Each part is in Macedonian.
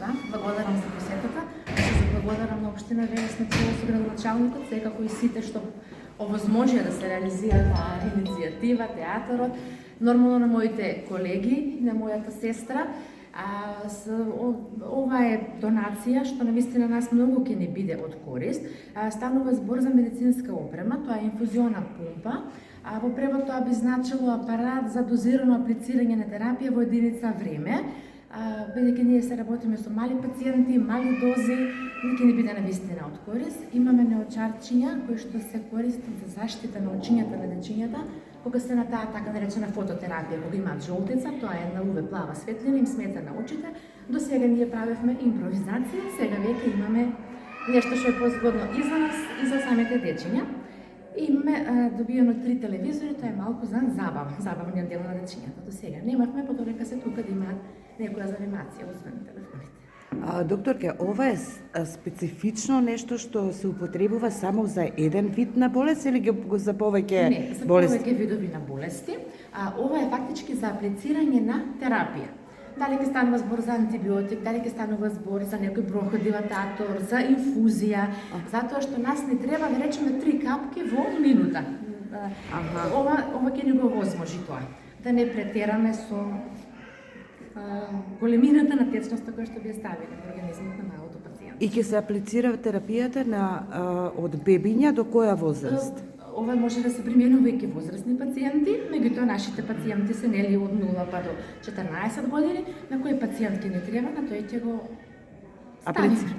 Да, благодарам за посетата. Се благодарам на општина Велес на чело со градоначалникот, секако и сите што овозможија да се реализира таа иницијатива, театарот, нормално на моите колеги, на мојата сестра. Ова е донација што навистина нас многу ќе ни биде од корист. Станува збор за медицинска опрема, тоа е инфузиона пумпа. Во превод тоа би значило апарат за дозирано аплицирање на терапија во единица време. Бидејќи ние се работиме со мали пациенти, мали дози, ќе ни биде навистина од корист. Имаме неочарчиња кои што се користат за заштита на очињата на дечињата, кога се на таа така наречена фототерапија, кога имаат жолтица, тоа е една UV плава светлина, им смета на очите. До сега ние правевме импровизација, сега веќе имаме нешто што е позгодно и за нас и за самите дечиња. Имаме добиено 3 телевизори, тоа е малку за забавниот дел на дечињата. До сега немавме, подолека се тука да имаат некоја занимација, освен телефоните. Докторке, ова е специфично нешто што се употребува само за еден вид на болест или за повеќе болести? Не, за повеќе видови на болести. Ова е фактички за аплицирање на терапија. Дали ќе станува збор за антибиотик, дали ќе станува збор за некој бронходилататор, за инфузија, затоа што нас не треба да речеме 3 капки во минута. Ова ќе ни го возможи тоа. Да не претераме со големината на течноста која што би ја ставиле во организмот на малото пациент. И ќе се аплицира терапијата од бебиња до која возраст? Ова може да се применува и ке возрастни пациенти, меѓутоа нашите пациенти се нели од 0 па до 14 години, на кој пациент ќе не треба, на тој ќе го аплицира.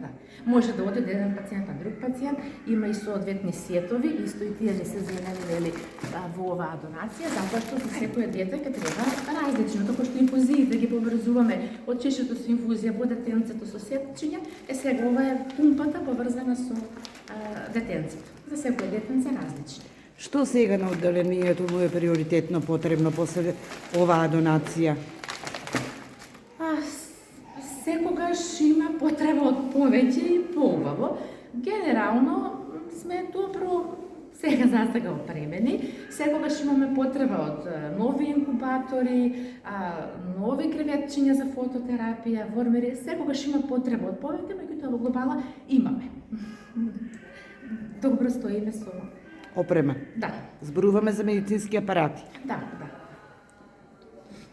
Да. Може да оде еден пациент на друг пациент, има и соодветни сетови, исто и тие не се зајавиле во оваа донација, затоа што за секој дете ќе треба различно, како што инфузиите ги поврзуваме од чешето со инфузија во детенцето со сетчиња, сега ова е пумпата поврзана со детенцето. За секој детенце различно. Што сега на одделението му е приоритетно потребно после оваа донација? Секогаш има потреба од повеќе и поубаво. Генерално сме добро сега за сега опремени. Секогаш имаме потреба од нови инкубатори, нови креветчиња за фототерапија, вормери. Секогаш има потреба од повеќе, меѓутоа во глобала имаме. Добро стоиме со опрема. Да. Зборуваме за медицински апарати. Да.